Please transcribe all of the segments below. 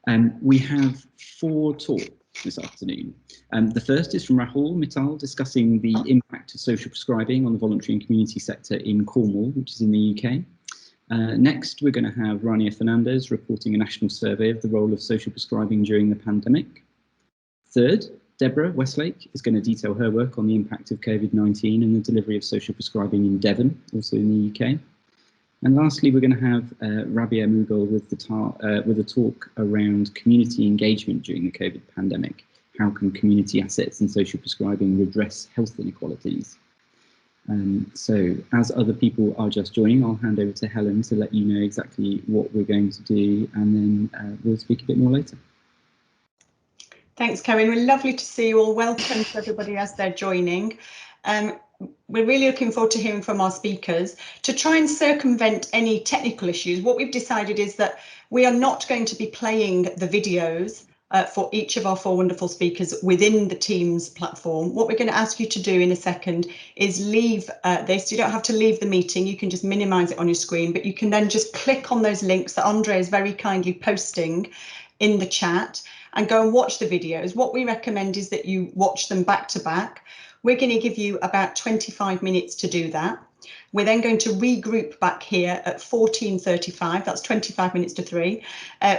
We have 4 talks this afternoon. The first is from Rahul Mittal discussing the impact of social prescribing on the voluntary and community sector in Cornwall, which is in the UK. Next, we're going to have Rania Fernandes reporting a national survey of the role of social prescribing during the pandemic. Third, Debra Westlake is going to detail her work on the impact of COVID-19 and the delivery of social prescribing in Devon, also in the UK. And lastly, we're going to have Rabya Mughal with a talk around community engagement during the COVID pandemic. How can community assets and social prescribing redress health inequalities? So as other people are just joining, I'll hand over to Helen to let you know exactly what we're going to do, and then we'll speak a bit more later. Thanks, Kerryn. We're lovely to see you all. Welcome to everybody as they're joining. We're really looking forward to hearing from our speakers. To try and circumvent any technical issues, what we've decided is that we are not going to be playing the videos for each of our 4 wonderful speakers within the Teams platform. What we're going to ask you to do in a second is leave this. You don't have to leave the meeting, you can just minimise it on your screen, but you can then just click on those links that Andre is very kindly posting in the chat and go and watch the videos. What we recommend is that you watch them back to back. We're going to give you about 25 minutes to do that. We're then going to regroup back here at 14:35, that's 25 minutes to 3,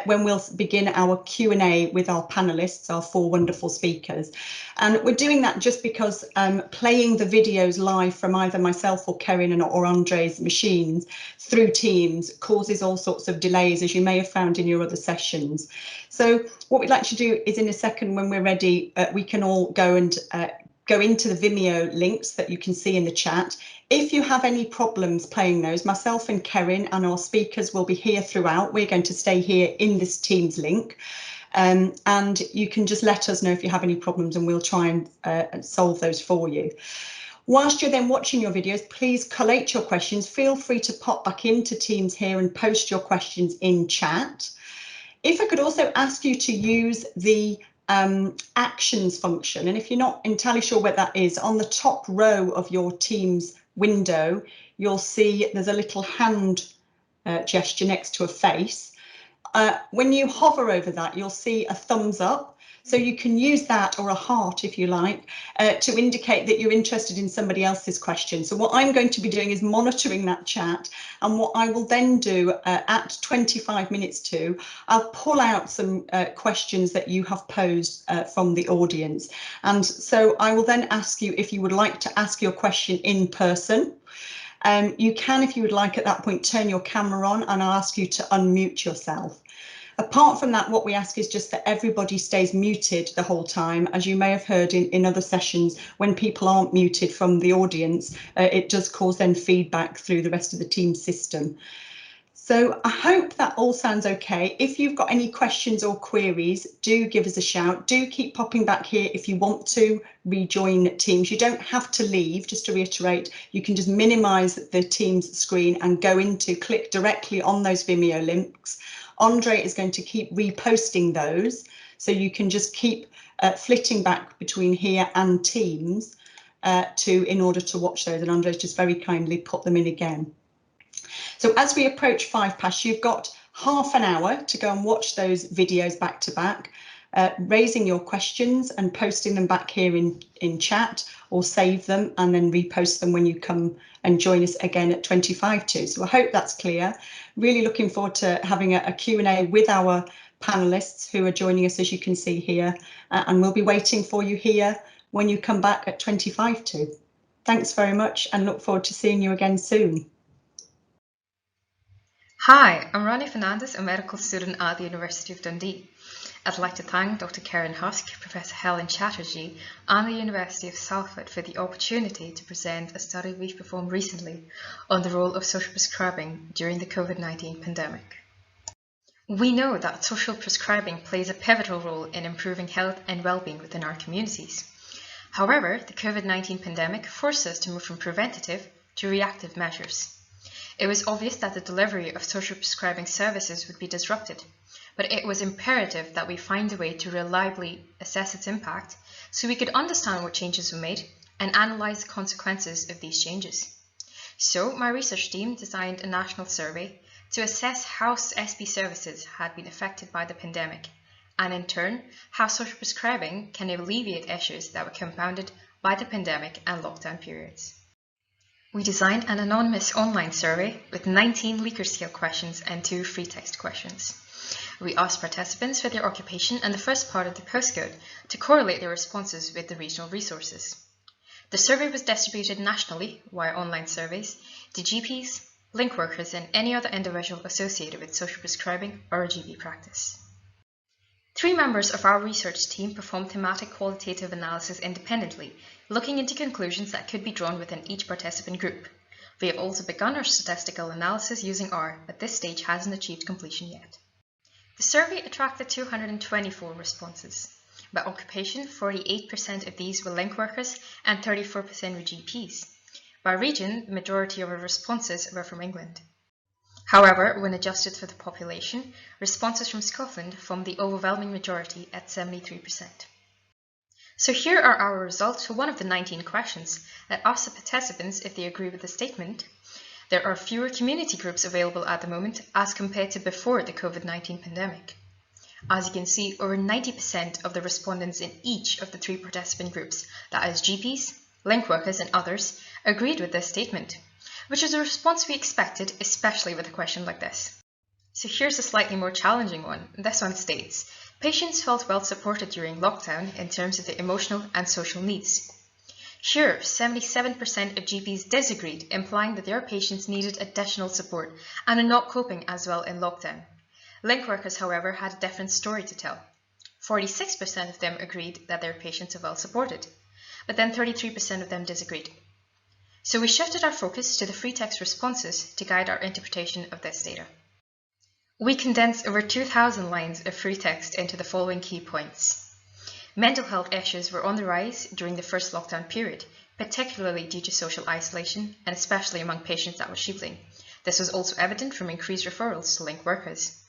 when we'll begin our Q&A with our panelists, our 4 wonderful speakers. And we're doing that just because playing the videos live from either myself or Kerryn or Andre's machines through Teams causes all sorts of delays, as you may have found in your other sessions. So what we'd like to do is in a second, when we're ready, we can all go into the Vimeo links that you can see in the chat. If you have any problems playing those, myself and Kerryn and our speakers will be here throughout. We're going to stay here in this Teams link, and you can just let us know if you have any problems and we'll try and solve those for you. Whilst you're then watching your videos, please collate your questions. Feel free to pop back into Teams here and post your questions in chat. If I could also ask you to use the actions function, and if you're not entirely sure what that is, on the top row of your Teams window you'll see there's a little hand gesture next to a face. When you hover over that, you'll see a thumbs up, so you can use that, or a heart if you like, to indicate that you're interested in somebody else's question. So what I'm going to be doing is monitoring that chat, and what I will then do at 25 minutes to, I'll pull out some questions that you have posed from the audience. And so I will then ask you if you would like to ask your question in person. You can, if you would like, at that point turn your camera on, and I'll ask you to unmute yourself. Apart from that, what we ask is just that everybody stays muted the whole time. As you may have heard in other sessions, when people aren't muted from the audience, it does cause then feedback through the rest of the team system. So I hope that all sounds okay. If you've got any questions or queries, do give us a shout. Do keep popping back here if you want to rejoin Teams. You don't have to leave, just to reiterate. You can just minimise the Teams screen and click directly on those Vimeo links. Andre is going to keep reposting those, so you can just keep flitting back between here and Teams in order to watch those, and Andre's just very kindly put them in again. So as we approach 5 past, you've got half an hour to go and watch those videos back to back, raising your questions and posting them back here in chat, or save them and then repost them when you come and join us again at 25 to. So I hope that's clear. Really looking forward to having a Q&A with our panelists who are joining us, as you can see here, and we'll be waiting for you here when you come back at 25 to. Thanks very much, and look forward to seeing you again soon. Hi, I'm Rania Fernandes, a medical student at the University of Dundee. I'd like to thank Dr. Kerryn Husk, Professor Helen Chatterjee and the University of Salford for the opportunity to present a study we've performed recently on the role of social prescribing during the COVID-19 pandemic. We know that social prescribing plays a pivotal role in improving health and well-being within our communities. However, the COVID-19 pandemic forced us to move from preventative to reactive measures. It was obvious that the delivery of social prescribing services would be disrupted, but it was imperative that we find a way to reliably assess its impact so we could understand what changes were made and analyse the consequences of these changes. So my research team designed a national survey to assess how SB services had been affected by the pandemic and in turn, how social prescribing can alleviate issues that were compounded by the pandemic and lockdown periods. We designed an anonymous online survey with 19 Likert scale questions and 2 free text questions. We asked participants for their occupation and the first part of the postcode to correlate their responses with the regional resources. The survey was distributed nationally via online surveys to GPs, link workers, and any other individual associated with social prescribing or a GP practice. 3 members of our research team performed thematic qualitative analysis independently, looking into conclusions that could be drawn within each participant group. We have also begun our statistical analysis using R, but this stage hasn't achieved completion yet. The survey attracted 224 responses. By occupation, 48% of these were link workers and 34% were GPs. By region, the majority of our responses were from England. However, when adjusted for the population, responses from Scotland formed the overwhelming majority at 73%. So here are our results for one of the 19 questions that asked the participants if they agree with the statement: there are fewer community groups available at the moment as compared to before the COVID-19 pandemic. As you can see, over 90% of the respondents in each of the 3 participant groups, that is GPs, link workers and others, agreed with this statement, which is a response we expected, especially with a question like this. So here's a slightly more challenging one. This one states, patients felt well supported during lockdown in terms of their emotional and social needs. Here, 77% of GPs disagreed, implying that their patients needed additional support and are not coping as well in lockdown. Link workers, however, had a different story to tell. 46% of them agreed that their patients are well supported, but then 33% of them disagreed. So we shifted our focus to the free text responses to guide our interpretation of this data. We condensed over 2,000 lines of free text into the following key points. Mental health issues were on the rise during the first lockdown period, particularly due to social isolation and especially among patients that were shielding. This was also evident from increased referrals to link workers.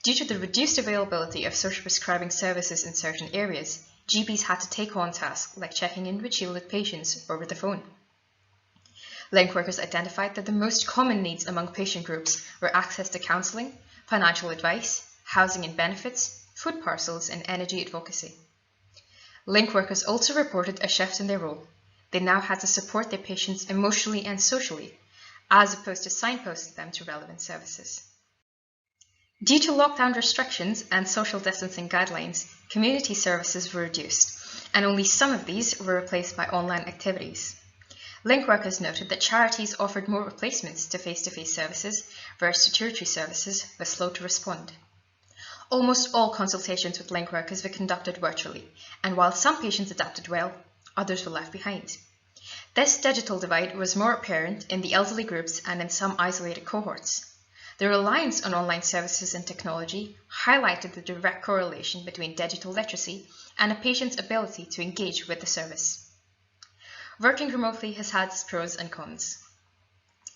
Due to the reduced availability of social prescribing services in certain areas, GPs had to take on tasks like checking in with shielded patients over the phone. Link workers identified that the most common needs among patient groups were access to counselling, financial advice, housing and benefits, food parcels, and energy advocacy. Link workers also reported a shift in their role. They now had to support their patients emotionally and socially, as opposed to signposting them to relevant services. Due to lockdown restrictions and social distancing guidelines, community services were reduced, and only some of these were replaced by online activities. Link workers noted that charities offered more replacements to face-to-face services, whereas tertiary services were slow to respond. Almost all consultations with link workers were conducted virtually, and while some patients adapted well, others were left behind. This digital divide was more apparent in the elderly groups and in some isolated cohorts. The reliance on online services and technology highlighted the direct correlation between digital literacy and a patient's ability to engage with the service. Working remotely has had its pros and cons.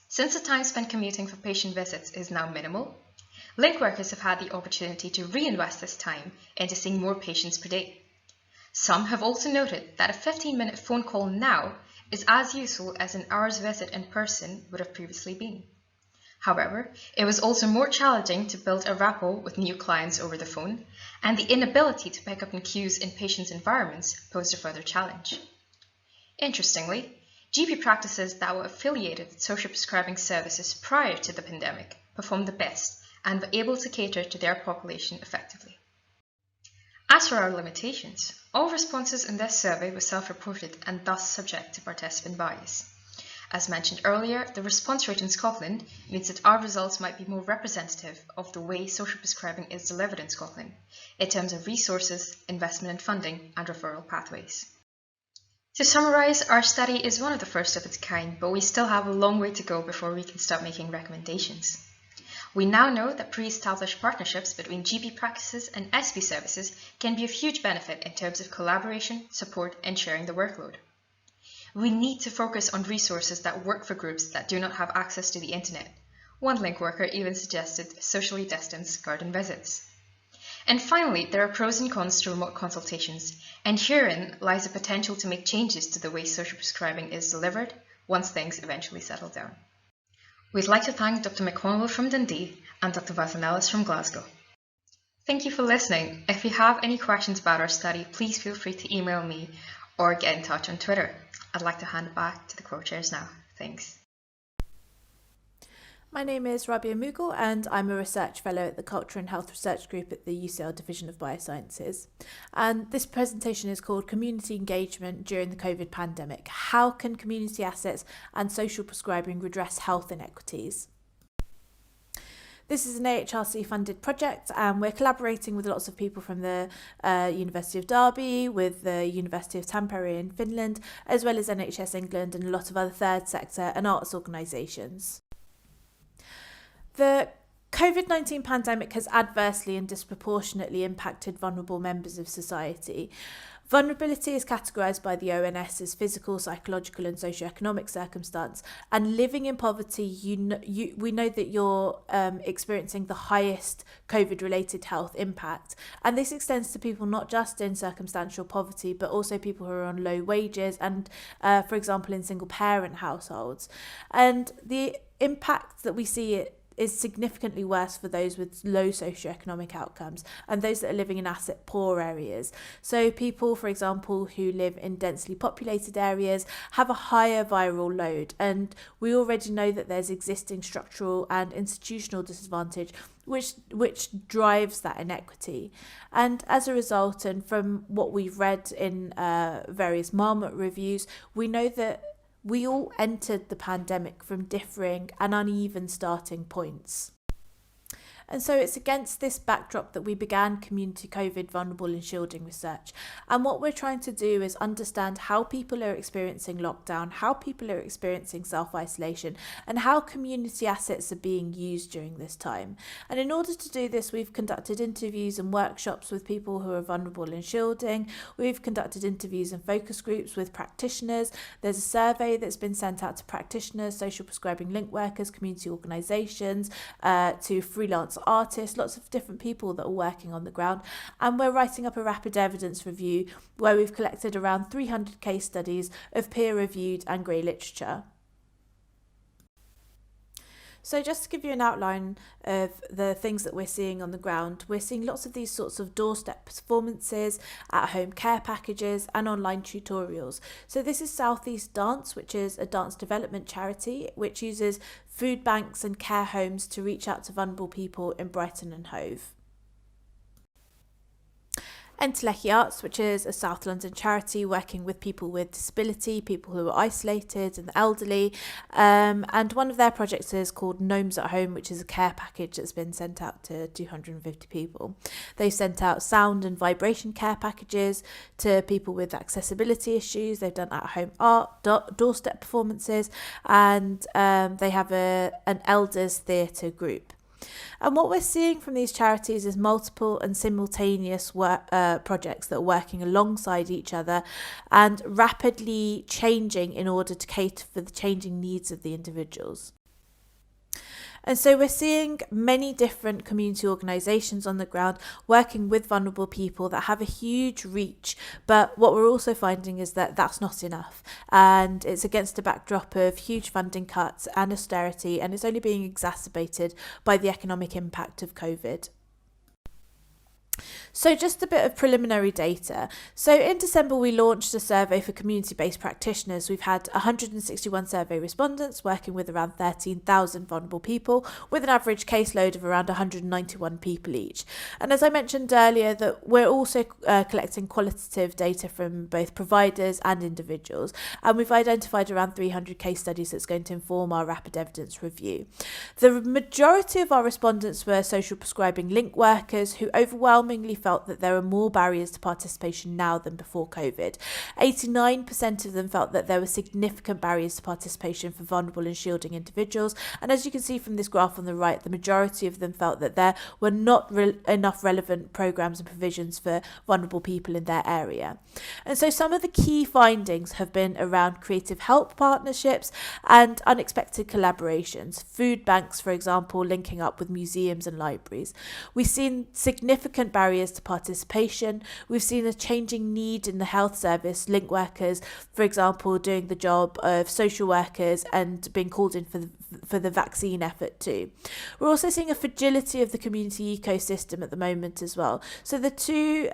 Since the time spent commuting for patient visits is now minimal, link workers have had the opportunity to reinvest this time into seeing more patients per day. Some have also noted that a 15-minute phone call now is as useful as an hour's visit in person would have previously been. However, it was also more challenging to build a rapport with new clients over the phone, and the inability to pick up on cues in patients' environments posed a further challenge. Interestingly, GP practices that were affiliated with social prescribing services prior to the pandemic performed the best and were able to cater to their population effectively. As for our limitations, all responses in this survey were self-reported and thus subject to participant bias. As mentioned earlier, the response rate in Scotland means that our results might be more representative of the way social prescribing is delivered in Scotland, in terms of resources, investment and funding, and referral pathways. To summarise, our study is one of the first of its kind, but we still have a long way to go before we can start making recommendations. We now know that pre-established partnerships between GP practices and SB services can be of huge benefit in terms of collaboration, support, and sharing the workload. We need to focus on resources that work for groups that do not have access to the internet. One link worker even suggested socially distanced garden visits. And finally, there are pros and cons to remote consultations, and herein lies the potential to make changes to the way social prescribing is delivered once things eventually settle down. We'd like to thank Dr. McConville from Dundee and Dr. Fernandes from Glasgow. Thank you for listening. If you have any questions about our study, please feel free to email me or get in touch on Twitter. I'd like to hand it back to the co-chairs now. Thanks. My name is Rabya Mughal and I'm a research fellow at the Culture and Health Research Group at the UCL Division of Biosciences. And this presentation is called Community Engagement During the COVID Pandemic. How can community assets and social prescribing redress health inequities? This is an AHRC funded project and we're collaborating with lots of people from the University of Derby, with the University of Tampere in Finland, as well as NHS England and a lot of other third sector and arts organisations. The COVID-19 pandemic has adversely and disproportionately impacted vulnerable members of society. Vulnerability is categorised by the ONS as physical, psychological and socioeconomic circumstance, and living in poverty, we know that you're experiencing the highest COVID-related health impact, and this extends to people not just in circumstantial poverty but also people who are on low wages and, for example, in single-parent households. And the impact that we see is significantly worse for those with low socioeconomic outcomes and those that are living in asset poor areas. So people, for example, who live in densely populated areas have a higher viral load, and we already know that there's existing structural and institutional disadvantage which drives that inequity. And as a result, and from what we've read in various Marmot reviews, we know that we all entered the pandemic from differing and uneven starting points. And so it's against this backdrop that we began community COVID vulnerable and shielding research. And what we're trying to do is understand how people are experiencing lockdown, how people are experiencing self-isolation, and how community assets are being used during this time. And in order to do this, we've conducted interviews and workshops with people who are vulnerable and shielding. We've conducted interviews and focus groups with practitioners. There's a survey that's been sent out to practitioners, social prescribing link workers, community organisations, to freelance artists, lots of different people that are working on the ground, and we're writing up a rapid evidence review where we've collected around 300 case studies of peer-reviewed and grey literature. So just to give you an outline of the things that we're seeing on the ground, we're seeing lots of these sorts of doorstep performances, at-home care packages and online tutorials. So this is South East Dance, which is a dance development charity which uses food banks and care homes to reach out to vulnerable people in Brighton and Hove. Enterlechi Arts, which is a South London charity working with people with disability, people who are isolated and elderly, and one of their projects is called Gnomes at Home, which is a care package that's been sent out to 250 people. They've sent out sound and vibration care packages to people with accessibility issues. They've done at-home art, doorstep performances, and they have an elders theatre group. And what we're seeing from these charities is multiple and simultaneous projects that are working alongside each other and rapidly changing in order to cater for the changing needs of the individuals. And so we're seeing many different community organisations on the ground working with vulnerable people that have a huge reach. But what we're also finding is that that's not enough. And it's against a backdrop of huge funding cuts and austerity, and it's only being exacerbated by the economic impact of COVID. So just a bit of preliminary data. So in December, we launched a survey for community-based practitioners. We've had 161 survey respondents working with around 13,000 vulnerable people with an average caseload of around 191 people each. And as I mentioned earlier, that we're also collecting qualitative data from both providers and individuals. And we've identified around 300 case studies that's going to inform our rapid evidence review. The majority of our respondents were social prescribing link workers who overwhelmingly felt that there are more barriers to participation now than before COVID. 89% of them felt that there were significant barriers to participation for vulnerable and shielding individuals. And as you can see from this graph on the right, the majority of them felt that there were not enough relevant programmes and provisions for vulnerable people in their area. And so some of the key findings have been around creative help partnerships and unexpected collaborations. Food banks, for example, linking up with museums and libraries. We've seen significant barriers to participation. We've seen a changing need in the health service, link workers, for example, doing the job of social workers and being called in for the vaccine effort too. We're also seeing a fragility of the community ecosystem at the moment as well. So the two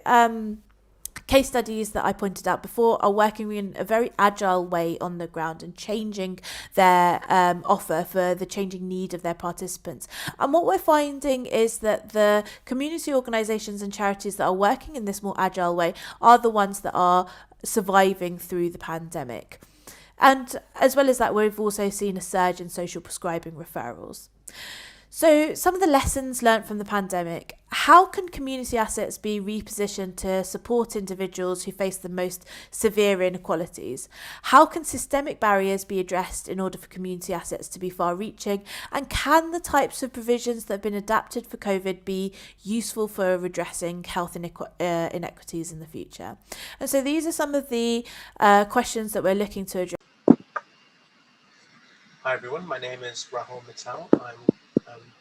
case studies that I pointed out before are working in a very agile way on the ground and changing their offer for the changing need of their participants. And what we're finding is that the community organisations and charities that are working in this more agile way are the ones that are surviving through the pandemic. And as well as that, we've also seen a surge in social prescribing referrals. So some of the lessons learnt from the pandemic: how can community assets be repositioned to support individuals who face the most severe inequalities? How can systemic barriers be addressed in order for community assets to be far-reaching? And can the types of provisions that have been adapted for COVID be useful for redressing health inequities in the future? And so these are some of the questions that we're looking to address. Hi everyone, my name is Rahul Mittal. I'm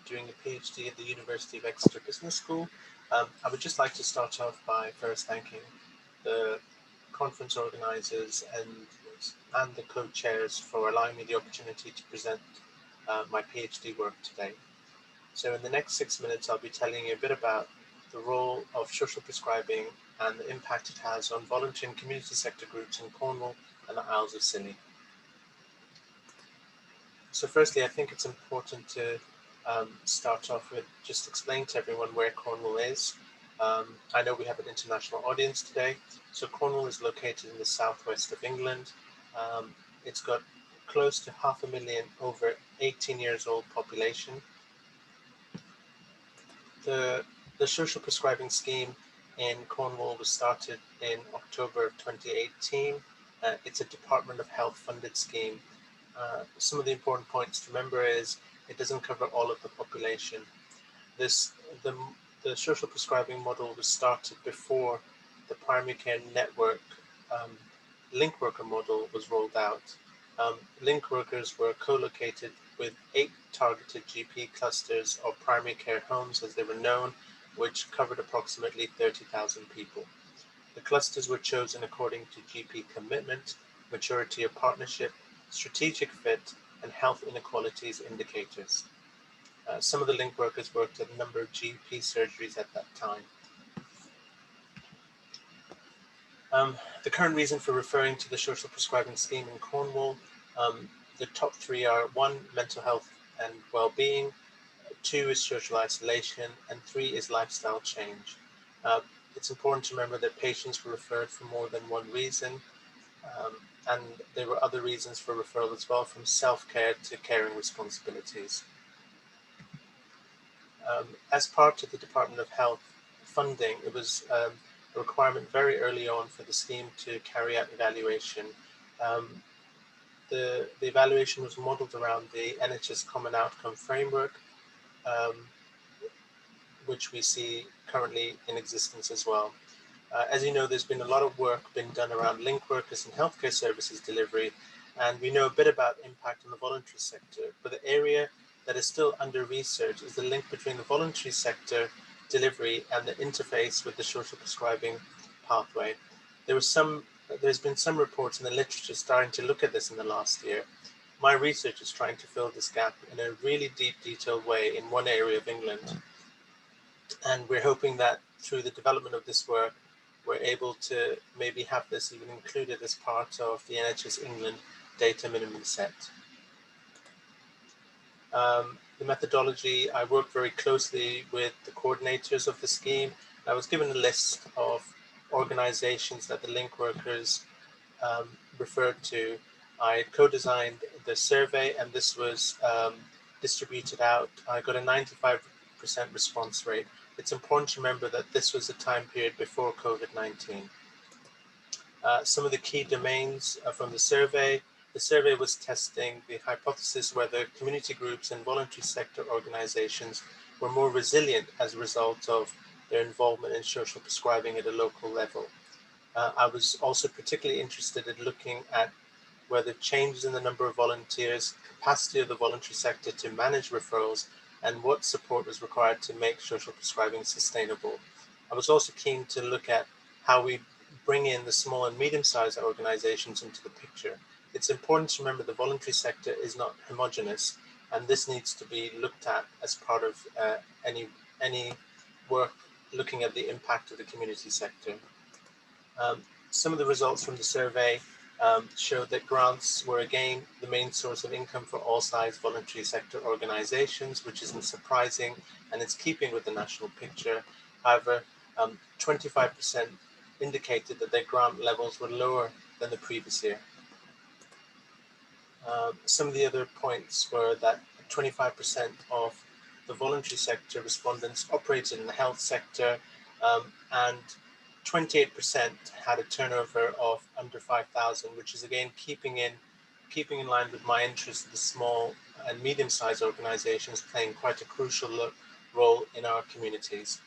doing a PhD at the University of Exeter Business School. I would just like to start off by first thanking the conference organisers and the co-chairs for allowing me the opportunity to present my PhD work today. So in the next 6 minutes, I'll be telling you a bit about the role of social prescribing and the impact it has on voluntary and community sector groups in Cornwall and the Isles of Scilly. So firstly, I think it's important to start off with just explaining to everyone where Cornwall is. I know we have an international audience today. So Cornwall is located in the southwest of England. It's got close to 500,000 over 18 years old population. The social prescribing scheme in Cornwall was started in October of 2018. It's a Department of Health funded scheme. Some of the important points to remember is it doesn't cover all of the population. The social prescribing model was started before the primary care network link worker model was rolled out. Link workers were co-located with 8 targeted GP clusters or primary care homes, as they were known, which covered approximately 30,000 people. The clusters were chosen according to GP commitment, maturity of partnership, strategic fit, and health inequalities indicators. Some of the link workers worked at a number of GP surgeries at that time. The current reason for referring to the social prescribing scheme in Cornwall, the top 3 are 1, mental health and well-being, 2 is social isolation, and 3 is lifestyle change. It's important to remember that patients were referred for more than one reason, and there were other reasons for referral as well, from self-care to caring responsibilities. As part of the Department of Health funding, it was a requirement very early on for the scheme to carry out evaluation. The evaluation was modelled around the NHS Common Outcome Framework, which we see currently in existence as well. As you know, there's been a lot of work been done around link workers and healthcare services delivery, and we know a bit about impact on the voluntary sector, but the area that is still under research is the link between the voluntary sector delivery and the interface with the social prescribing pathway. There's been some reports in the literature starting to look at this in the last year. My research is trying to fill this gap in a really deep, detailed way in one area of England. And we're hoping that through the development of this work, we're able to maybe have this even included as part of the NHS England data minimum set. The methodology, I worked very closely with the coordinators of the scheme. I was given a list of organizations that the link workers referred to. I co-designed the survey, and this was distributed out. I got a 95% response rate. It's important to remember that this was a time period before COVID-19. Some of the key domains from the survey was testing the hypothesis whether community groups and voluntary sector organizations were more resilient as a result of their involvement in social prescribing at a local level. I was also particularly interested in looking at whether changes in the number of volunteers, capacity of the voluntary sector to manage referrals, and what support was required to make social prescribing sustainable. I was also keen to look at how we bring in the small and medium-sized organizations into the picture. It's important to remember the voluntary sector is not homogeneous, and this needs to be looked at as part of any work looking at the impact of the community sector. Some of the results from the survey showed that grants were again the main source of income for all size voluntary sector organizations, which isn't surprising, and it's keeping with the national picture. However, 25% indicated that their grant levels were lower than the previous year. Some of the other points were that 25% of the voluntary sector respondents operated in the health sector, and 28% had a turnover of under 5,000, which is again keeping in line with my interest in the small and medium-sized organizations playing quite a crucial role in our communities.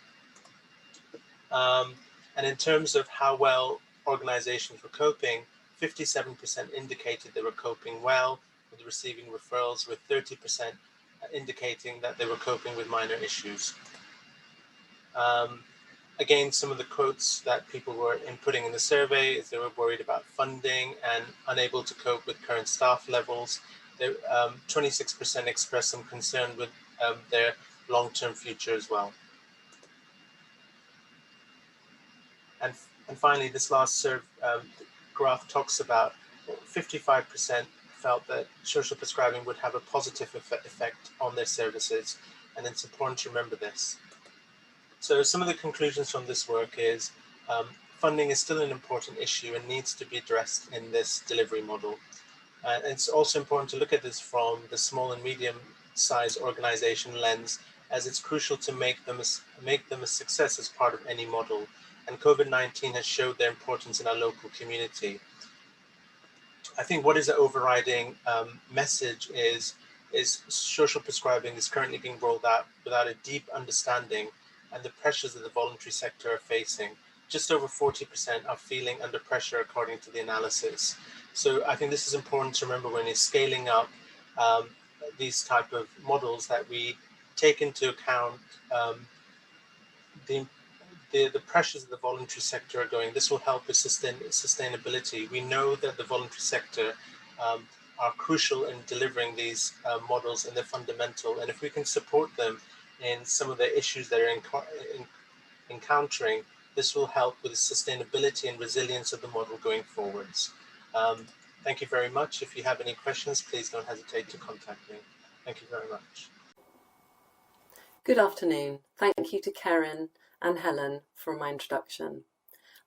And in terms of how well organizations were coping, 57% indicated they were coping well with receiving referrals, with 30% indicating that they were coping with minor issues. Again, some of the quotes that people were inputting in the survey is they were worried about funding and unable to cope with current staff levels. 26% expressed some concern with their long-term future as well. And finally, this last graph talks about 55% felt that social prescribing would have a positive effect on their services, and it's important to remember this. So some of the conclusions from this work is funding is still an important issue and needs to be addressed in this delivery model. And it's also important to look at this from the small and medium-sized organization lens, as it's crucial to make them a success as part of any model. And COVID-19 has showed their importance in our local community. I think what is the overriding message is social prescribing is currently being rolled out without a deep understanding and the pressures that the voluntary sector are facing. Just over 40% are feeling under pressure according to the analysis. So I think this is important to remember when you're scaling up these type of models, that we take into account the pressures that the voluntary sector are going. This will help with sustainability. We know that the voluntary sector are crucial in delivering these models, and they're fundamental. And if we can support them in some of the issues that are encountering, this will help with the sustainability and resilience of the model going forwards. Thank you very much. If you have any questions, please don't hesitate to contact me. Thank you very much. Good afternoon. Thank you to Kerryn and Helen for my introduction.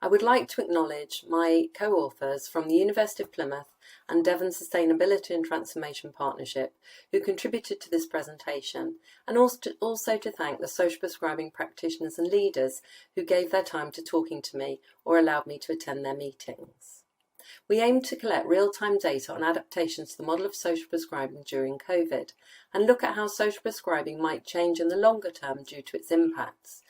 I would like to acknowledge my co-authors from the University of Plymouth and Devon Sustainability and Transformation Partnership who contributed to this presentation, and also to thank the social prescribing practitioners and leaders who gave their time to talking to me or allowed me to attend their meetings. We aim to collect real-time data on adaptations to the model of social prescribing during COVID and look at how social prescribing might change in the longer term due to its impacts.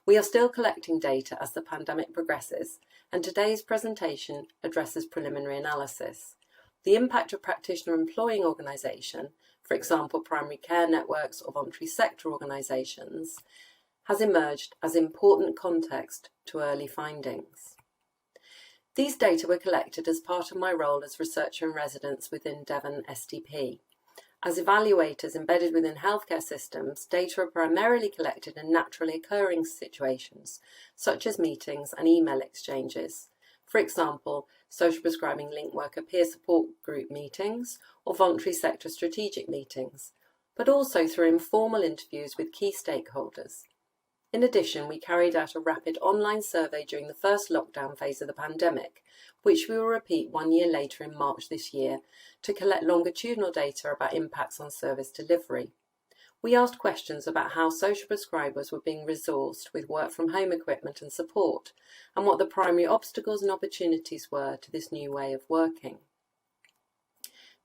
We are still collecting data as the pandemic progresses, and today's presentation addresses preliminary analysis. The impact of practitioner employing organisation, for example primary care networks or voluntary sector organisations, has emerged as important context to early findings. These data were collected as part of my role as researcher in residence within Devon SDP. As evaluators embedded within healthcare systems, data are primarily collected in naturally occurring situations, such as meetings and email exchanges. For example, social prescribing link worker peer support group meetings or voluntary sector strategic meetings, but also through informal interviews with key stakeholders. In addition, we carried out a rapid online survey during the first lockdown phase of the pandemic, which we will repeat 1 year later in March this year to collect longitudinal data about impacts on service delivery. We asked questions about how social prescribers were being resourced with work from home equipment and support, and what the primary obstacles and opportunities were to this new way of working.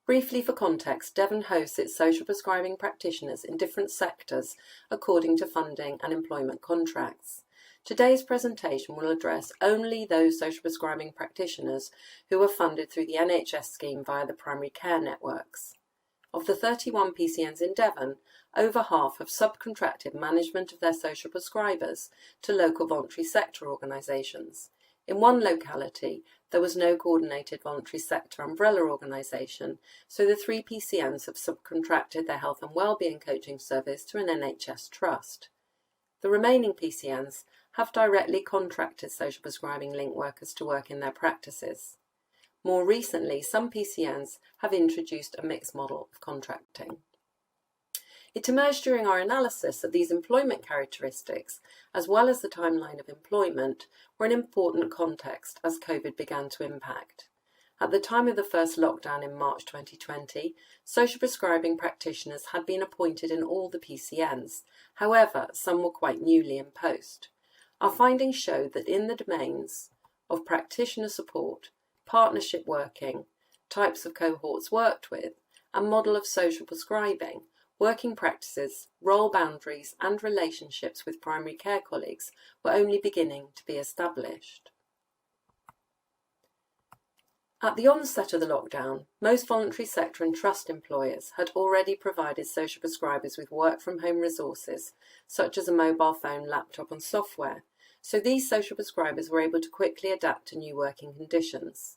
Briefly for context, Devon hosts its social prescribing practitioners in different sectors according to funding and employment contracts. Today's presentation will address only those social prescribing practitioners who are funded through the NHS scheme via the primary care networks. Of the 31 PCNs in Devon, over half have subcontracted management of their social prescribers to local voluntary sector organisations. In one locality, there was no coordinated voluntary sector umbrella organisation, so the 3 PCNs have subcontracted their health and wellbeing coaching service to an NHS trust. The remaining PCNs have directly contracted social prescribing link workers to work in their practices. More recently, some PCNs have introduced a mixed model of contracting. It emerged during our analysis that these employment characteristics, as well as the timeline of employment, were an important context as COVID began to impact. At the time of the first lockdown in March 2020, social prescribing practitioners had been appointed in all the PCNs. However, some were quite newly in post. Our findings showed that in the domains of practitioner support, partnership working, types of cohorts worked with, and model of social prescribing, working practices, role boundaries and relationships with primary care colleagues were only beginning to be established. At the onset of the lockdown, most voluntary sector and trust employers had already provided social prescribers with work-from-home resources, such as a mobile phone, laptop and software, so these social prescribers were able to quickly adapt to new working conditions.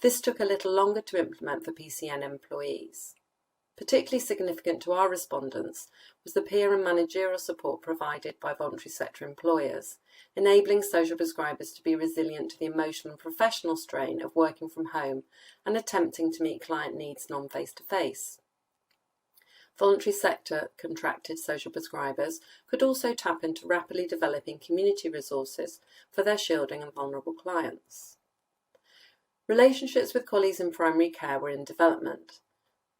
This took a little longer to implement for PCN employees. Particularly significant to our respondents was the peer and managerial support provided by voluntary sector employers, enabling social prescribers to be resilient to the emotional and professional strain of working from home and attempting to meet client needs non-face-to-face. Voluntary sector contracted social prescribers could also tap into rapidly developing community resources for their shielding and vulnerable clients. Relationships with colleagues in primary care were in development.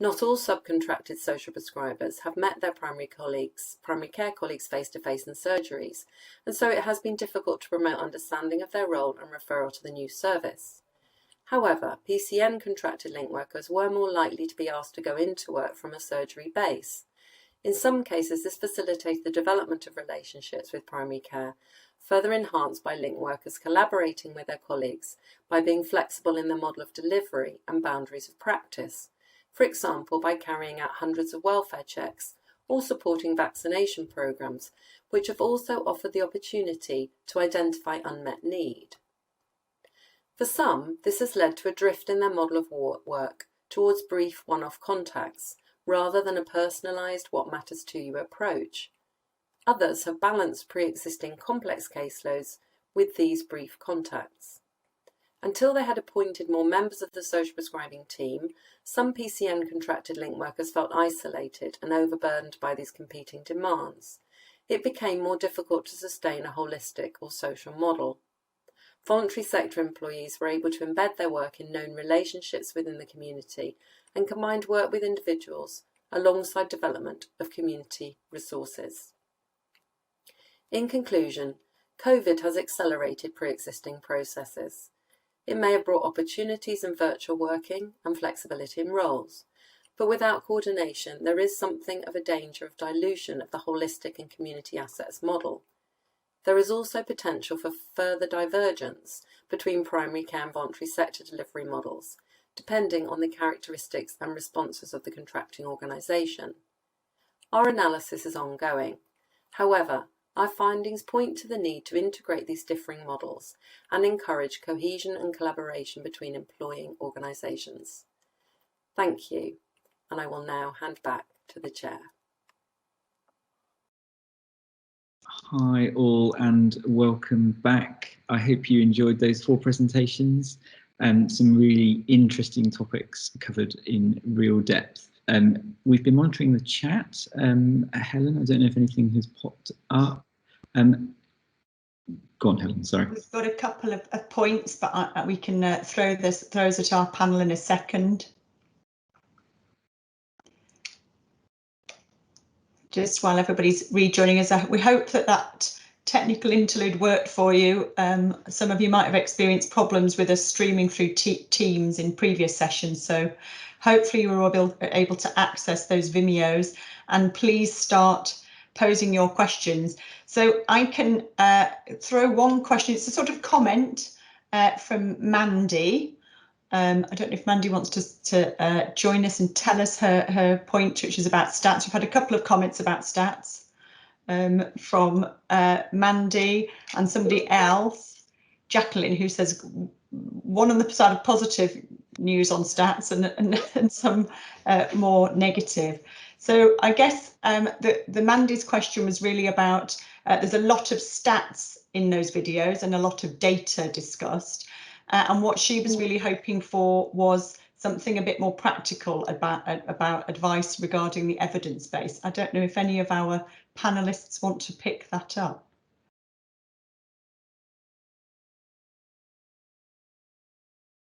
Not all subcontracted social prescribers have met their primary care colleagues face-to-face in surgeries, and so it has been difficult to promote understanding of their role and referral to the new service. However, PCN contracted link workers were more likely to be asked to go into work from a surgery base. In some cases, this facilitated the development of relationships with primary care, further enhanced by link workers collaborating with their colleagues by being flexible in their model of delivery and boundaries of practice. For example, by carrying out hundreds of welfare checks or supporting vaccination programs, which have also offered the opportunity to identify unmet need. For some, this has led to a drift in their model of work towards brief one-off contacts, rather than a personalised what matters to you approach. Others have balanced pre-existing complex caseloads with these brief contacts. Until they had appointed more members of the social prescribing team, some PCN contracted link workers felt isolated and overburdened by these competing demands. It became more difficult to sustain a holistic or social model. Voluntary sector employees were able to embed their work in known relationships within the community and combined work with individuals alongside development of community resources. In conclusion, COVID has accelerated pre-existing processes. It may have brought opportunities in virtual working and flexibility in roles, but without coordination, there is something of a danger of dilution of the holistic and community assets model. There is also potential for further divergence between primary care and voluntary sector delivery models, depending on the characteristics and responses of the contracting organisation. Our analysis is ongoing. However, our findings point to the need to integrate these differing models and encourage cohesion and collaboration between employing organisations. Thank you, and I will now hand back to the chair. Hi all and welcome back. I hope you enjoyed those 4 presentations and some really interesting topics covered in real depth. We've been monitoring the chat. Helen, I don't know if anything has popped up. Go on, Helen, sorry. We've got a couple of points, but we can throw those at our panel in a second. Just while everybody's rejoining us, we hope that technical interlude worked for you. Some of you might have experienced problems with us streaming through Teams in previous sessions, so hopefully you were able to access those Vimeos, and please start posing your questions. So I can throw one question. It's a sort of comment from Mandy. I don't know if Mandy wants to join us and tell us her point, which is about stats. We've had a couple of comments about stats from Mandy and somebody else, Jacqueline, who says one on the side of positive news on stats and some more negative. So I guess the Mandy's question was really about there's a lot of stats in those videos and a lot of data discussed. And what she was really hoping for was something a bit more practical about advice regarding the evidence base. I don't know if any of our panelists want to pick that up.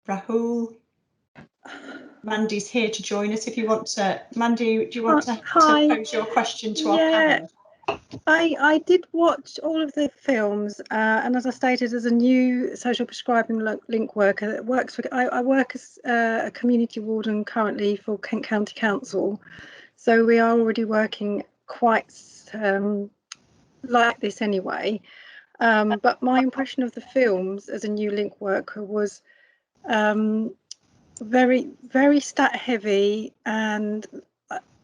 Rahul, Mandy's here to join us. If you want to, Mandy, do you want to pose your question to our panel? I did watch all of the films, and as I stated, as a new social prescribing link worker that works for, I work as a community warden currently for Kent County Council, so we are already working quite like this anyway. But my impression of the films as a new link worker was very, very stat heavy, and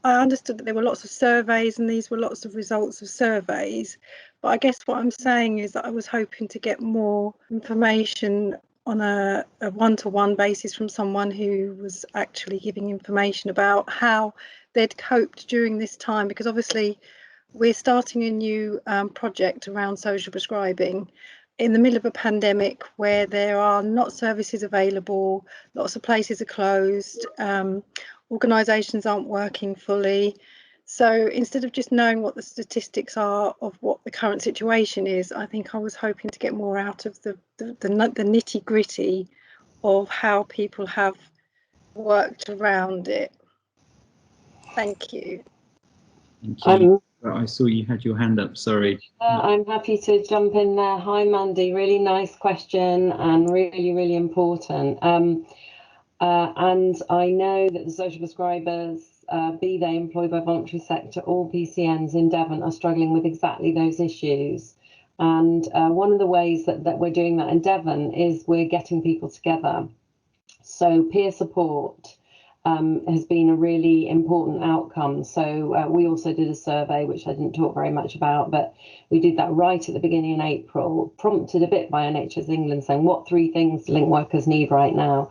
I understood that there were lots of surveys and these were lots of results of surveys, but I guess what I'm saying is that I was hoping to get more information on a one-to-one basis from someone who was actually giving information about how they'd coped during this time, because obviously we're starting a new project around social prescribing in the middle of a pandemic where there are not services available, lots of places are closed, organisations aren't working fully. So instead of just knowing what the statistics are of what the current situation is, I think I was hoping to get more out of the nitty gritty of how people have worked around it. Thank you. Thank you. I saw you had your hand up, sorry. I'm happy to jump in there. Hi, Mandy. Really nice question and really, really important. And I know that the social prescribers, be they employed by voluntary sector or PCNs in Devon, are struggling with exactly those issues. And one of the ways that we're doing that in Devon is we're getting people together. So peer support has been a really important outcome. So we also did a survey, which I didn't talk very much about, but we did that right at the beginning in April, prompted a bit by NHS England saying, what 3 things link workers need right now?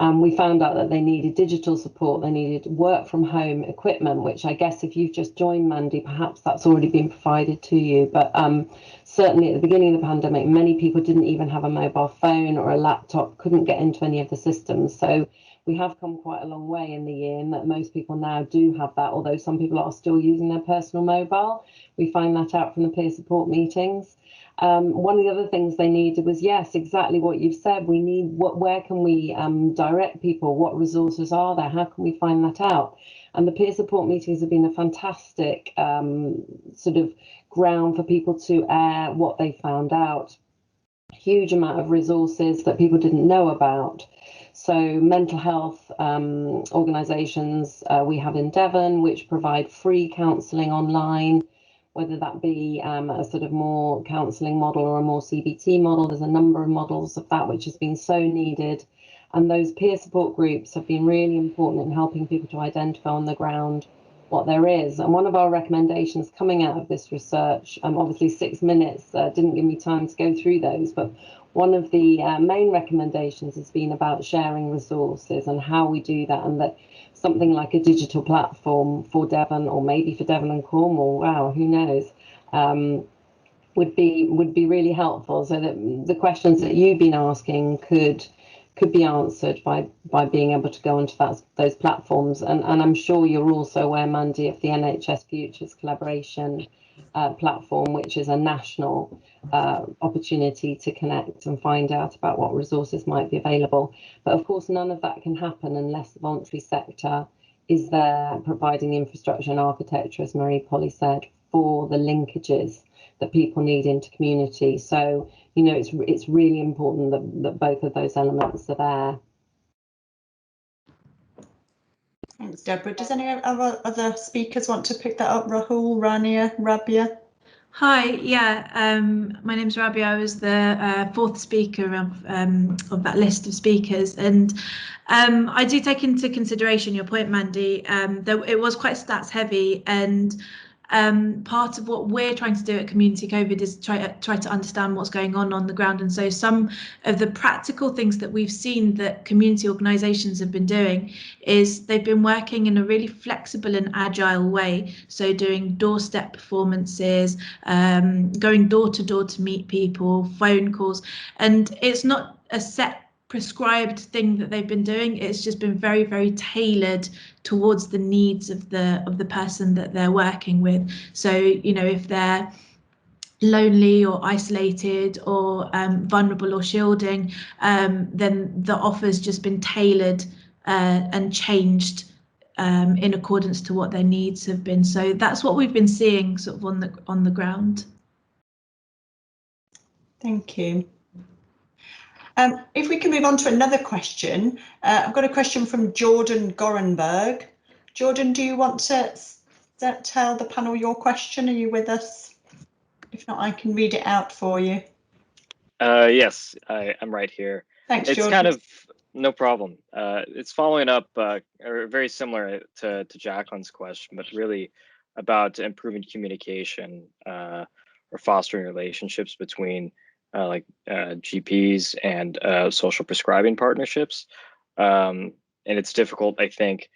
We found out that they needed digital support, they needed work from home equipment, which I guess if you've just joined Mandy, perhaps that's already been provided to you. But certainly at the beginning of the pandemic, many people didn't even have a mobile phone or a laptop, couldn't get into any of the systems. So we have come quite a long way in the year in that most people now do have that, although some people are still using their personal mobile. We find that out from the peer support meetings. One of the other things they needed was, yes, exactly what you've said. We need where can we direct people? What resources are there? How can we find that out? And the peer support meetings have been a fantastic sort of ground for people to air what they found out. Huge amount of resources that people didn't know about. So mental health organisations we have in Devon, which provide free counselling online, whether that be a sort of more counselling model or a more CBT model. There's a number of models of that which has been so needed. And those peer support groups have been really important in helping people to identify on the ground what there is. And one of our recommendations coming out of this research, obviously 6 minutes didn't give me time to go through those, but one of the main recommendations has been about sharing resources and how we do that, and that something like a digital platform for Devon, or maybe for Devon and Cornwall, wow, who knows, would be really helpful, so that the questions that you've been asking could be answered by being able to go onto those platforms. And I'm sure you're also aware, Mandy, of the NHS Futures Collaboration platform, which is a national opportunity to connect and find out about what resources might be available. But of course, none of that can happen unless the voluntary sector is there providing the infrastructure and architecture, as Marie Polly said, for the linkages that people need into community. So, you know, it's really important that both of those elements are there. Thanks, Deborah. Does any of our other speakers want to pick that up? Rahul, Rania, Rabya? Hi, my name's Rabya. I was the fourth speaker of that list of speakers, and I do take into consideration your point, Mandy. Though it was quite stats heavy, and part of what we're trying to do at Community COVID is try to understand what's going on the ground. And so some of the practical things that we've seen that community organisations have been doing is they've been working in a really flexible and agile way. So doing doorstep performances, going door to door to meet people, phone calls, and it's not a set prescribed thing that they've been doing. It's just been very, very tailored towards the needs of the person that they're working with. So, you know, if they're lonely or isolated or vulnerable or shielding, then the offer's just been tailored and changed in accordance to what their needs have been. So that's what we've been seeing sort of on the ground. Thank you. If we can move on to another question, I've got a question from Jordan Gorenberg. Jordan, do you want to tell the panel your question? Are you with us? If not, I can read it out for you. Yes, I'm right here. Thanks, it's Jordan. Kind of no problem. It's following up, or very similar to Jacqueline's question, but really about improving communication or fostering relationships between GPs and social prescribing partnerships. And it's difficult, I think,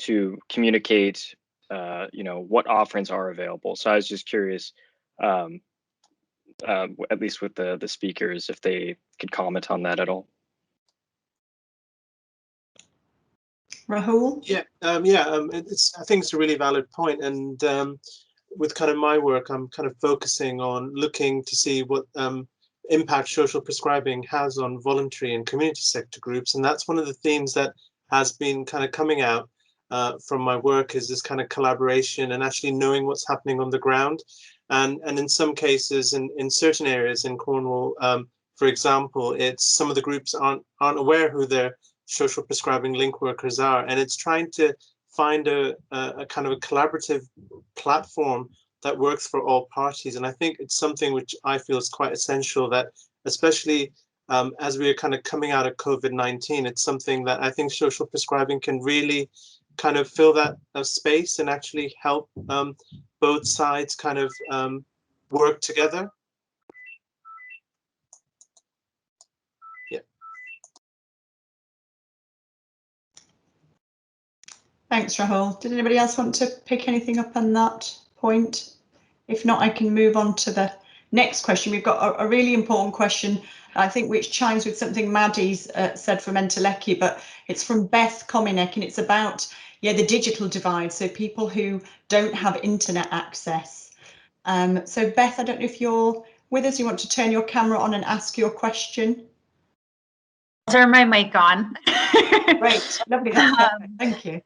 to communicate, what offerings are available. So I was just curious, at least with the speakers, if they could comment on that at all. Rahul? I think it's a really valid point, and with kind of my work, I'm kind of focusing on looking to see what impact social prescribing has on voluntary and community sector groups, and that's one of the themes that has been kind of coming out from my work, is this kind of collaboration and actually knowing what's happening on the ground. And in some cases, in certain areas in Cornwall, for example, it's some of the groups aren't aware who their social prescribing link workers are, and it's trying to find a kind of a collaborative platform that works for all parties. And I think it's something which I feel is quite essential, that especially as we are kind of coming out of COVID-19, it's something that I think social prescribing can really kind of fill that space and actually help both sides kind of work together. Yeah. Thanks, Rahul. Did anybody else want to pick anything up on that point? If not, I can move on to the next question. We've got a really important question, I think, which chimes with something Maddie's said from Entelechy, but it's from Beth Kominek, and it's about the digital divide, so people who don't have internet access. So Beth, I don't know if you're with us. You want to turn your camera on and ask your question? Turn my mic on. Great, lovely, that's perfect. Thank you.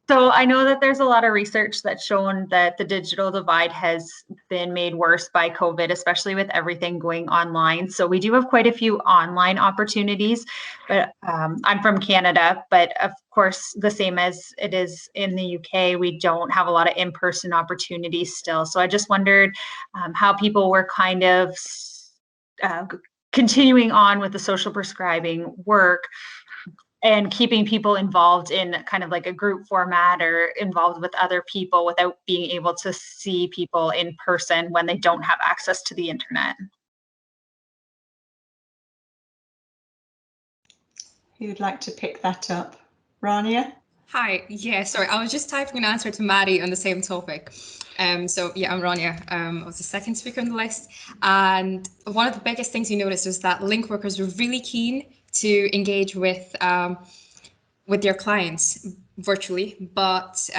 So I know that there's a lot of research that's shown that the digital divide has been made worse by COVID, especially with everything going online. So we do have quite a few online opportunities, but I'm from Canada, but of course, the same as it is in the UK, we don't have a lot of in-person opportunities still. So I just wondered how people were kind of continuing on with the social prescribing work and keeping people involved in kind of like a group format or involved with other people without being able to see people in person when they don't have access to the internet. Who'd like to pick that up? Rania? Hi, sorry, I was just typing an answer to Maddie on the same topic. I'm Rania. I was the second speaker on the list. And one of the biggest things you noticed was that link workers were really keen to engage with their clients virtually, but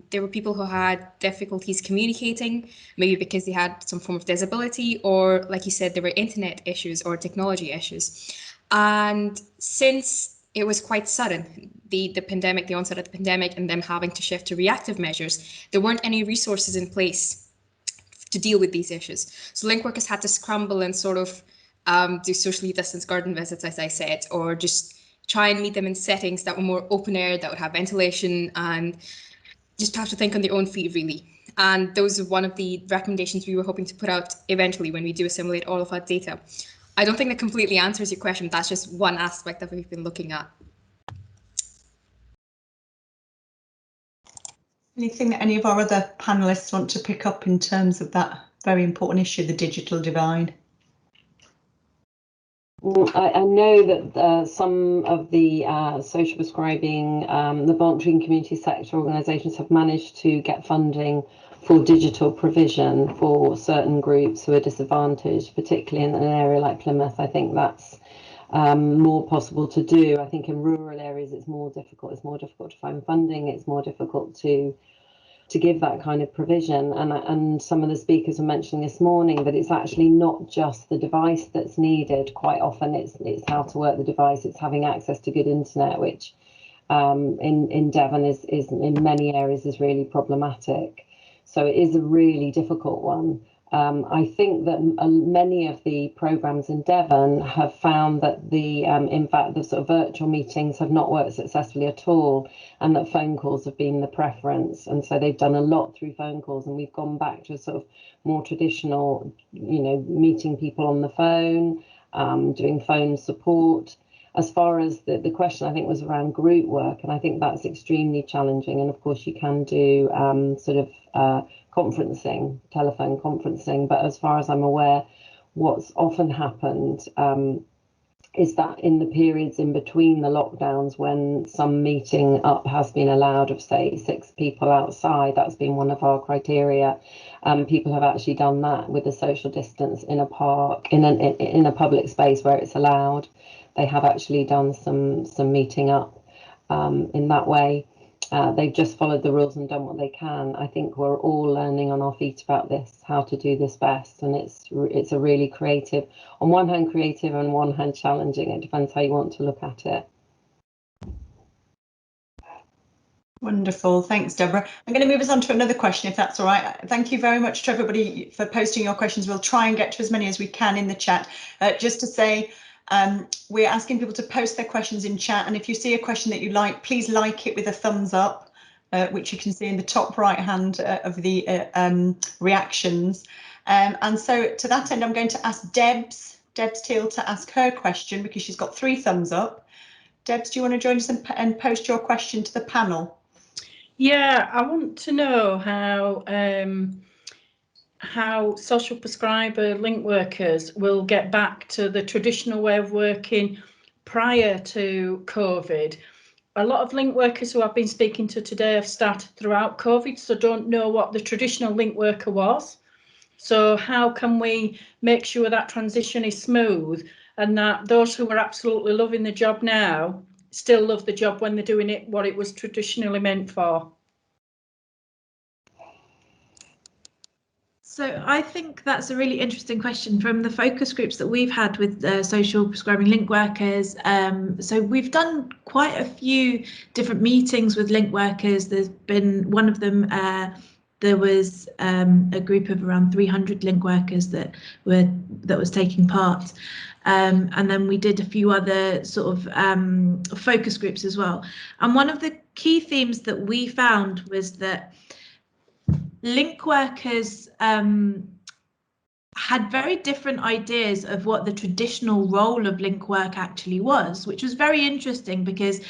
there were people who had difficulties communicating, maybe because they had some form of disability, or like you said, there were internet issues or technology issues. And since it was quite sudden, the pandemic, the onset of the pandemic, and them having to shift to reactive measures, there weren't any resources in place to deal with these issues. So link workers had to scramble and sort of do socially distanced garden visits, as I said, or just try and meet them in settings that were more open air, that would have ventilation, and just have to think on their own feet, really. And those are one of the recommendations we were hoping to put out eventually when we do assimilate all of our data. I don't think that completely answers your question. That's just one aspect that we've been looking at. Anything that any of our other panelists want to pick up in terms of that very important issue, the digital divide? I know that some of the social prescribing, the voluntary and community sector organisations have managed to get funding for digital provision for certain groups who are disadvantaged, particularly in an area like Plymouth. I think that's more possible to do. I think in rural areas it's more difficult. It's more difficult to find funding. It's more difficult to give that kind of provision. And some of the speakers were mentioning this morning that it's actually not just the device that's needed. Quite often it's how to work the device. It's having access to good internet, which in Devon is in many areas is really problematic. So it is a really difficult one. I think that many of the programs in Devon have found that in fact, the sort of virtual meetings have not worked successfully at all, and that phone calls have been the preference. And so they've done a lot through phone calls, and we've gone back to a sort of more traditional, meeting people on the phone, doing phone support. As far as the question, I think, was around group work, and I think that's extremely challenging. And of course, you can do conferencing, telephone conferencing. But as far as I'm aware, what's often happened is that in the periods in between the lockdowns, when some meeting up has been allowed of, say, 6 people outside, that's been one of our criteria. People have actually done that with a social distance in a park, in a public space where it's allowed. They have actually done some meeting up in that way. They've just followed the rules and done what they can. I think we're all learning on our feet about this, how to do this best, and it's a really creative, on one hand creative and on one hand challenging. It depends how you want to look at it. Wonderful, thanks Deborah. I'm going to move us on to another question if that's all right. Thank you very much to everybody for posting your questions. We'll try and get to as many as we can in the chat. Just to say, we're asking people to post their questions in chat, and if you see a question that you like, please like it with a thumbs up, which you can see in the top right hand of the reactions. And so to that end, I'm going to ask Debs Teal to ask her question because she's got 3 thumbs up. Debs, do you want to join us and post your question to the panel? Yeah, I want to know how social prescriber link workers will get back to the traditional way of working prior to COVID. A lot of link workers who I've been speaking to today have started throughout COVID, so don't know what the traditional link worker was. So how can we make sure that transition is smooth and that those who are absolutely loving the job now still love the job when they're doing it what it was traditionally meant for? So I think that's a really interesting question from the focus groups that we've had with social prescribing link workers. So we've done quite a few different meetings with link workers. There's been one of them, there was a group of around 300 link workers that was taking part. And then we did a few other sort of focus groups as well. And one of the key themes that we found was that link workers had very different ideas of what the traditional role of link work actually was, which was very interesting because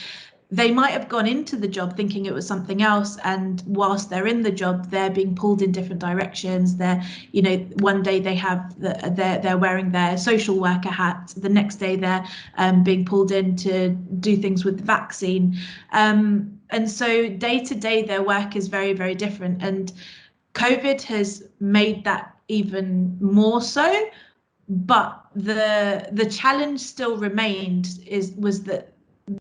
they might have gone into the job thinking it was something else, and whilst they're in the job, they're being pulled in different directions. They're, one day they have they're wearing their social worker hat, the next day they're being pulled in to do things with the vaccine, and so day to day their work is very, very different. And COVID has made that even more so, but the challenge still remained was that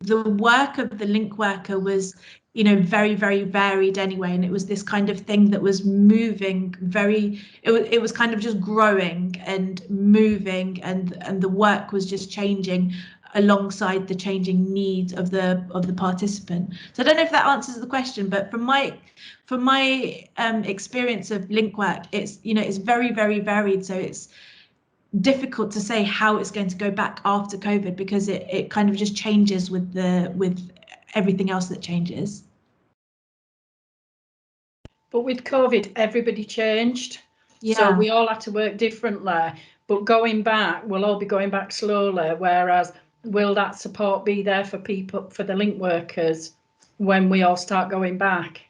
the work of the link worker was, very, very varied anyway, and it was this kind of thing that was moving it was kind of just growing and moving, and the work was just changing alongside the changing needs of the participant. So I don't know if that answers the question, but from my experience of link work, it's it's very, very varied. So it's difficult to say how it's going to go back after COVID because it kind of just changes with everything else that changes. But with COVID, everybody changed. Yeah. So we all had to work differently. But going back, we'll all be going back slowly. Whereas, will that support be there for people, for the link workers, when we all start going back?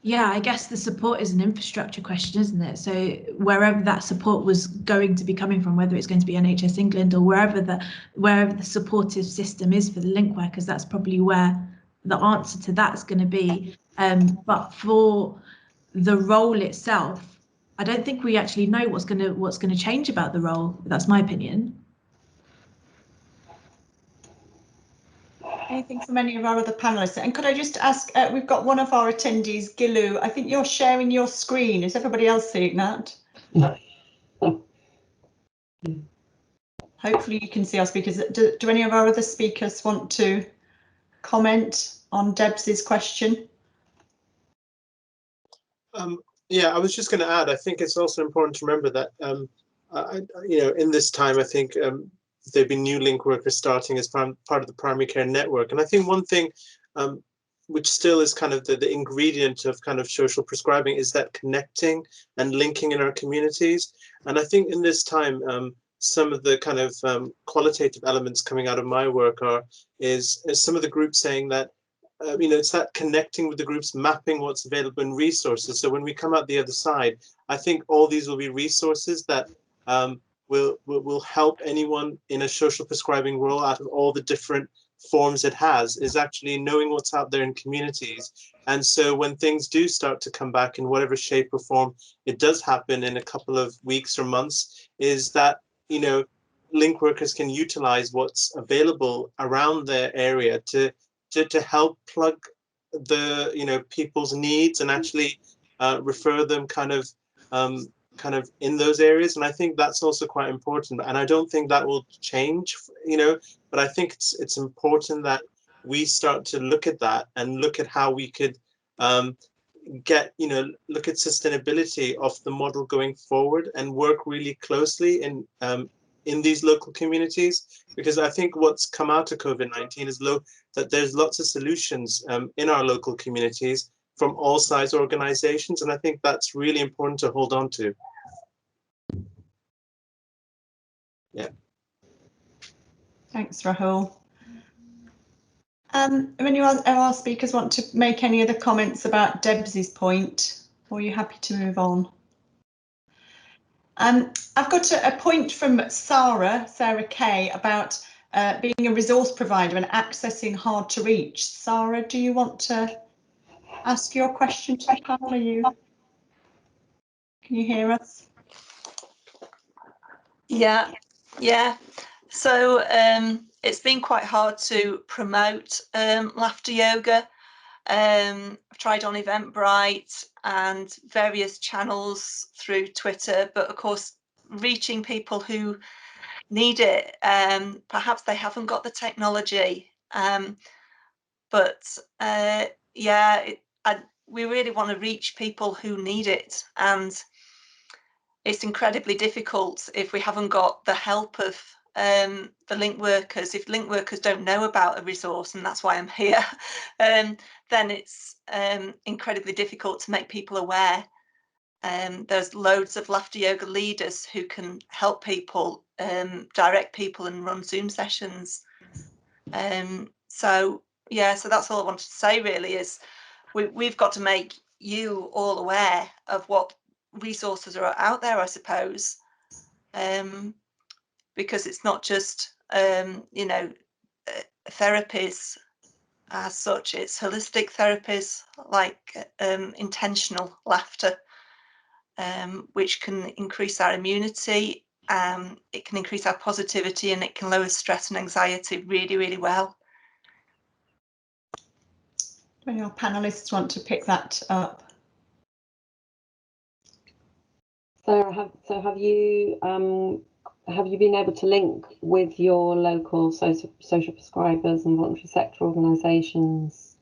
Yeah, I guess the support is an infrastructure question, isn't it? So wherever that support was going to be coming from, whether it's going to be NHS England or wherever the supportive system is for the link workers, that's probably where the answer to that's going to be. But for the role itself, I don't think we actually know what's going to change about the role. That's my opinion. Anything from any of our other panelists? And could I just ask, we've got one of our attendees, Gilu. I think you're sharing your screen. Is everybody else seeing that? Hopefully you can see our speakers. Do any of our other speakers want to comment on Deb's question? Yeah, I was just going to add, I think it's also important to remember that, in this time, I think there've been new link workers starting as part of the primary care network. And I think one thing which still is kind of the ingredient of kind of social prescribing is that connecting and linking in our communities. And I think in this time, some of the kind of qualitative elements coming out of my work is some of the groups saying that it's that connecting with the groups, mapping what's available in resources. So when we come out the other side, I think all these will be resources that will help anyone in a social prescribing role out of all the different forms it has, is actually knowing what's out there in communities. And so when things do start to come back in whatever shape or form it does happen in a couple of weeks or months, is that, link workers can utilize what's available around their area to help plug the people's needs and actually refer them kind of in those areas. And I think that's also quite important, and I don't think that will change, but I think it's important that we start to look at that and look at how we could look at sustainability of the model going forward and work really closely in these local communities, because I think what's come out of COVID-19 is that there's lots of solutions in our local communities from all size organizations, and I think that's really important to hold on to. Yeah. Thanks, Rahul. If any of our speakers want to make any other comments about Deb's point, or are you happy to move on? I've got a point from Sarah Kay, about being a resource provider and accessing hard to reach. Sarah, do you want to ask your question to the panel? Can you hear us? Yeah. So it's been quite hard to promote laughter yoga. I've tried on Eventbrite and various channels through Twitter, but of course, reaching people who need it, perhaps they haven't got the technology. We really want to reach people who need it, and it's incredibly difficult if we haven't got the help of the link workers. If link workers don't know about a resource, and that's why I'm here, then it's incredibly difficult to make people aware. There's loads of laughter yoga leaders who can help people, direct people and run Zoom sessions. So that's all I wanted to say really, is we've got to make you all aware of what resources are out there, I suppose, because it's not just therapies as such, it's holistic therapies like intentional laughter, which can increase our immunity, it can increase our positivity, and it can lower stress and anxiety really, really well. Do any of our panelists want to pick that up? So have you been able to link with your local social prescribers and voluntary sector organisations?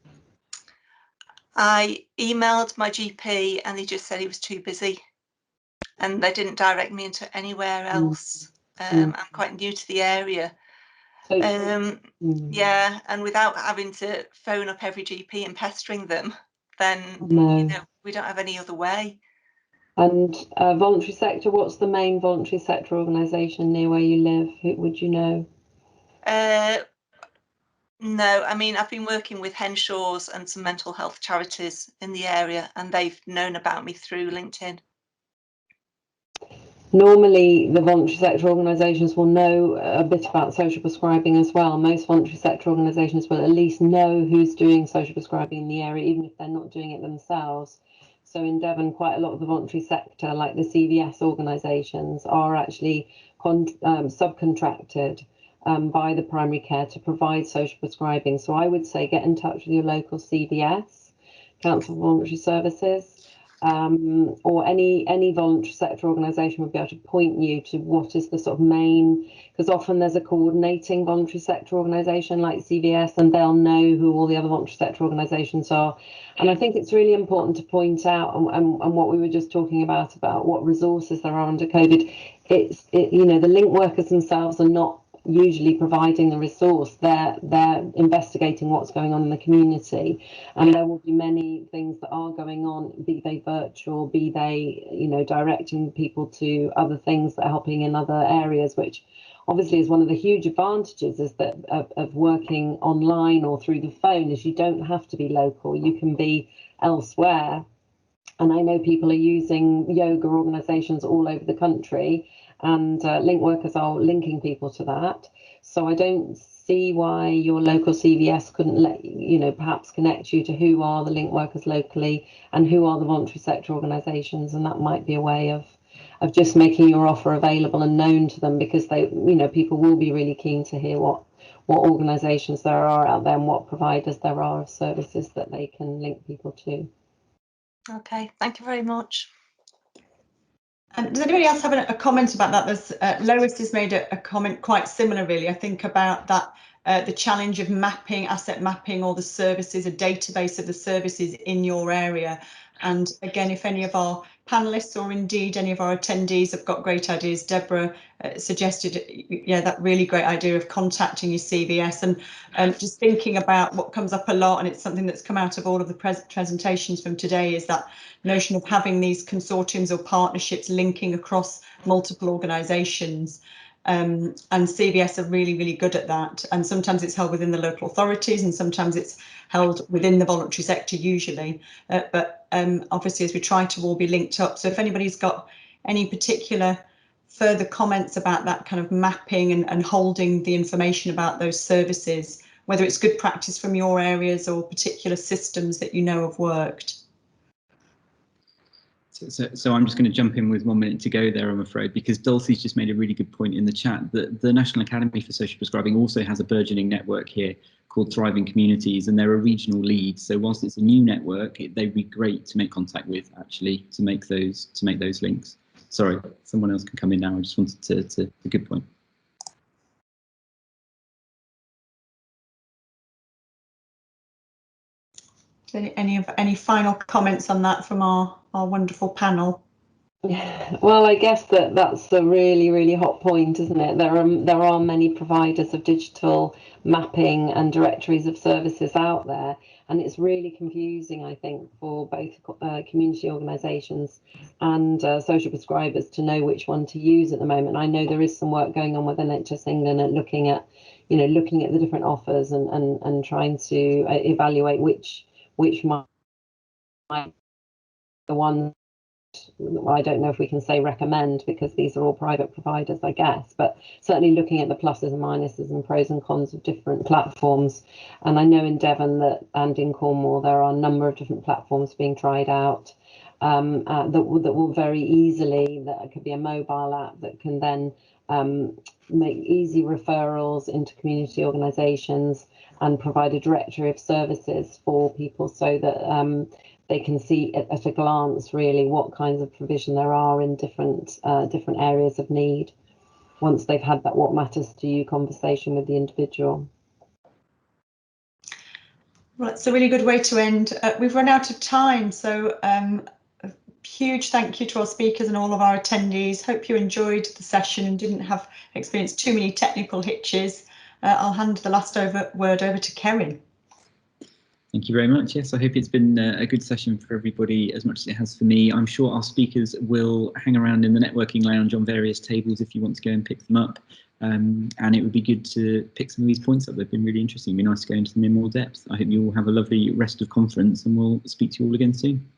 I emailed my GP and he just said he was too busy, and they didn't direct me into anywhere else. I'm quite new to the area. Yeah, and without having to phone up every GP and pestering them, then No. you know, we don't have any other way. And voluntary sector, what's the main voluntary sector organisation near where you live? Who would you know? No, I mean, I've been working with Henshaws and some mental health charities in the area, and they've known about me through LinkedIn. Normally, the voluntary sector organisations will know a bit about social prescribing as well. Most voluntary sector organisations will at least know who's doing social prescribing in the area, even if they're not doing it themselves. So in Devon, quite a lot of the voluntary sector, like the CVS organisations, are actually subcontracted by the primary care to provide social prescribing. So I would say get in touch with your local CVS, Council for Voluntary Services, or any voluntary sector organisation would be able to point you to what is the sort of main, because often there's a coordinating voluntary sector organisation like CVS, and they'll know who all the other voluntary sector organisations are. And I think it's really important to point out, and what we were just talking about what resources there are under COVID, you know, the link workers themselves are not usually providing the resource. They're investigating what's going on in the community, and there will be many things that are going on, be they virtual, be they, you know, directing people to other things that are helping in other areas, which obviously is one of the huge advantages is that of working online or through the phone, is you don't have to be local, you can be elsewhere. And I know people are using yoga organisations all over the country, and link workers are linking people to that. So I don't see why your local CVS couldn't let you know, perhaps connect you to who are the link workers locally and who are the voluntary sector organisations, and that might be a way of just making your offer available and known to them, because they, you know, people will be really keen to hear what organisations there are out there and what providers there are of services that they can link people to. Okay, thank you very much. Does anybody else have a comment about that? There's Lois has made a comment quite similar, really. I think about that, the challenge of mapping, asset mapping, all the services, a database of the services in your area. And again, if any of our panelists or indeed any of our attendees have got great ideas, Debra suggested, yeah, that really great idea of contacting your CVS, and just thinking about what comes up a lot, and it's something that's come out of all of the presentations from today, is that notion of having these consortiums or partnerships linking across multiple organisations. And CVS are really, really good at that. And sometimes it's held within the local authorities, and sometimes it's held within the voluntary sector usually. But obviously, as we try to all be linked up. So if anybody's got any particular further comments about that kind of mapping and holding the information about those services, whether it's good practice from your areas or particular systems that you know have worked. So I'm just going to jump in with 1 minute to go there, I'm afraid, because Dulcie's just made a really good point in the chat that the National Academy for Social Prescribing also has a burgeoning network here called Thriving Communities, and they're a regional lead. So whilst it's a new network, they'd be great to make contact with, actually, to make those links. Sorry, someone else can come in now. I just wanted to a good point. Any final comments on that from our wonderful panel? Well, I guess that's a really, really hot point, isn't it? There are many providers of digital mapping and directories of services out there, and it's really confusing, I think, for both community organisations and social prescribers to know which one to use at the moment. I know there is some work going on with NHS England and looking at the different offers and trying to evaluate which might be the one. Well, I don't know if we can say recommend, because these are all private providers, I guess, but certainly looking at the pluses and minuses and pros and cons of different platforms. And I know in Devon and in Cornwall there are a number of different platforms being tried out that will very easily, that could be a mobile app that can then make easy referrals into community organisations and provide a directory of services for people, so that they can see at a glance really what kinds of provision there are in different areas of need, once they've had that what matters to you conversation with the individual. Well, it's a really good way to end. We've run out of time, so a huge thank you to our speakers and all of our attendees. Hope you enjoyed the session and didn't have experienced too many technical hitches. I'll hand the last word over to Kerryn. Thank you very much. Yes, I hope it's been a good session for everybody as much as it has for me. I'm sure our speakers will hang around in the networking lounge on various tables if you want to go and pick them up. And it would be good to pick some of these points up. They've been really interesting. It'd be nice to go into them in more depth. I hope you all have a lovely rest of conference, and we'll speak to you all again soon.